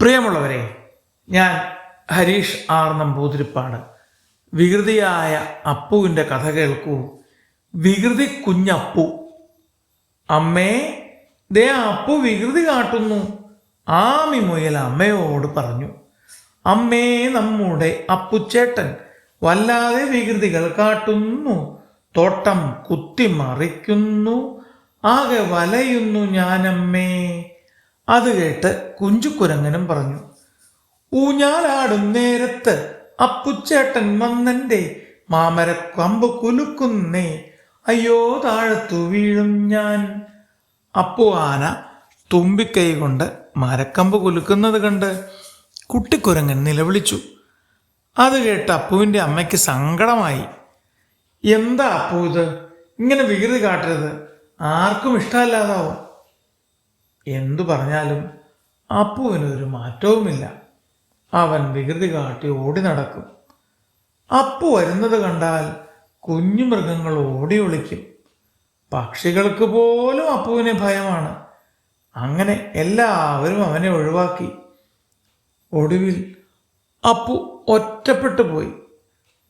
പ്രിയമുള്ളവരെ, ഞാൻ ഹരീഷ് ആർ നമ്പൂതിരിപ്പാട്. വികൃതിയായ അപ്പുവിൻ്റെ കഥ കേൾക്കൂ. വികൃതി കുഞ്ഞപ്പു. അമ്മേ, ദേ അപ്പു വികൃതി കാട്ടുന്നു. ആമി മുയൽ അമ്മയോട് പറഞ്ഞു. അമ്മേ, നമ്മുടെ അപ്പുച്ചേട്ടൻ വല്ലാതെ വികൃതികൾ കാട്ടുന്നു. തോട്ടം കുത്തിമറിക്കുന്നു, ആകെ വലയുന്നു ഞാനമ്മേ. അത് കേട്ട് കുഞ്ചുകുരങ്ങനും പറഞ്ഞു. ഊഞ്ഞാലാടും നേരത്ത് അപ്പുച്ചേട്ടൻ വന്നെൻ്റെ മാമരക്കമ്പ് കുലുക്കുന്നേ, അയ്യോ താഴത്തു വീഴും ഞാൻ. അപ്പു ആന തുമ്പിക്കൈ കൊണ്ട് മരക്കമ്പ് കുലുക്കുന്നത് കണ്ട് കുട്ടിക്കുരങ്ങൻ നിലവിളിച്ചു. അത് കേട്ട് അപ്പുവിൻ്റെ അമ്മയ്ക്ക് സങ്കടമായി. എന്താ അപ്പു ഇത്, ഇങ്ങനെ വികൃതി കാട്ടരുത്, ആർക്കും ഇഷ്ടമല്ലാതാവും. എന്തു പറഞ്ഞാലും അപ്പുവിനൊരു മാറ്റവുമില്ല. അവൻ വികൃതി കാട്ടി ഓടി നടക്കും. അപ്പു വരുന്നത് കണ്ടാൽ കുഞ്ഞു മൃഗങ്ങൾ ഓടി ഒളിക്കും. പക്ഷികൾക്ക് പോലും അപ്പുവിനെ ഭയമാണ്. അങ്ങനെ എല്ലാവരും അവനെ ഒഴിവാക്കി. ഒടുവിൽ അപ്പു ഒറ്റപ്പെട്ടു പോയി.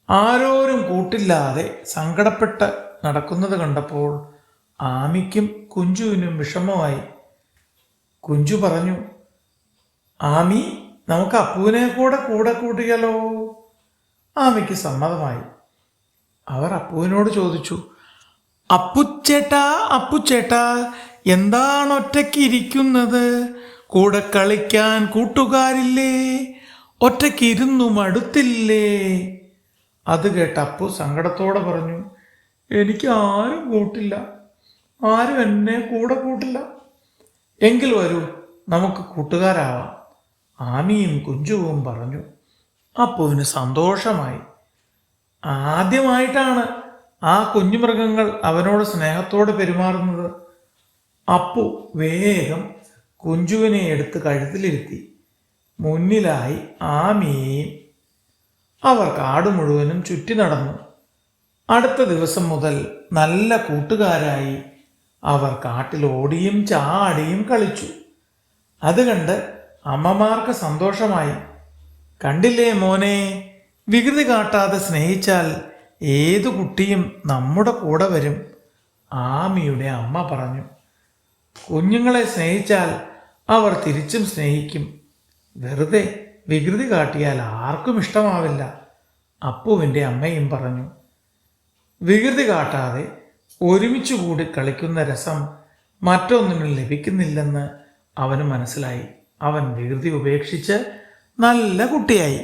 ആരോരും കൂട്ടില്ലാതെ സങ്കടപ്പെട്ട് നടക്കുന്നത് കണ്ടപ്പോൾ ആമിക്കും കുഞ്ചുവിനും വിഷമമായി. കുഞ്ചു പറഞ്ഞു, ആമി, നമുക്ക് അപ്പുവിനെ കൂടെ കൂട്ടിയാലോ? ആമിക്ക് സമ്മതമായി. അവർ അപ്പുവിനോട് ചോദിച്ചു, അപ്പുച്ചേട്ടാ, എന്താണ് ഒറ്റയ്ക്ക് ഇരിക്കുന്നത്? കൂടെ കളിക്കാൻ കൂട്ടുകാരില്ലേ? ഒറ്റയ്ക്ക് ഇരുന്നു മടുത്തില്ലേ? അത് കേട്ട അപ്പു സങ്കടത്തോടെ പറഞ്ഞു, എനിക്ക് ആരും കൂട്ടില്ല, ആരും എന്നെ കൂട്ടില്ല. എങ്കിൽ വരൂ, നമുക്ക് കൂട്ടുകാരാവാം. ആമിയും കുഞ്ചുവും പറഞ്ഞു. അപ്പുവിന് സന്തോഷമായി. ആദ്യമായിട്ടാണ് ആ കുഞ്ഞുമൃഗങ്ങൾ അവനോട് സ്നേഹത്തോടെ പെരുമാറുന്നത്. അപ്പു വേഗം കുഞ്ചുവിനെ എടുത്ത് കഴുത്തിലിരുത്തി. മുന്നിലായി ആമിയെയും. അവർ കാട് മുഴുവനും ചുറ്റി നടന്നു. അടുത്ത ദിവസം മുതൽ നല്ല കൂട്ടുകാരായി. അവർ കാട്ടിൽ ഓടിയും ചാടിയും കളിച്ചു. അത് കണ്ട് അമ്മമാർക്ക് സന്തോഷമായി. കണ്ടില്ലേ മോനെ, വികൃതി കാട്ടാതെ സ്നേഹിച്ചാൽ ഏതു കുട്ടിയും നമ്മുടെ കൂടെ വരും. ആമിയുടെ അമ്മ പറഞ്ഞു. കുഞ്ഞുങ്ങളെ സ്നേഹിച്ചാൽ അവർ തിരിച്ചും സ്നേഹിക്കും. വെറുതെ വികൃതി കാട്ടിയാൽ ആർക്കും ഇഷ്ടമാവില്ല. അപ്പുവിൻ്റെ അമ്മയും പറഞ്ഞു. വികൃതി കാട്ടാതെ ഒരുമിച്ച് കൂടി കളിക്കുന്ന രസം മറ്റൊന്നിനും ലഭിക്കുന്നില്ലെന്ന് അവന് മനസ്സിലായി. അവൻ വികൃതി ഉപേക്ഷിച്ച് നല്ല കുട്ടിയായി.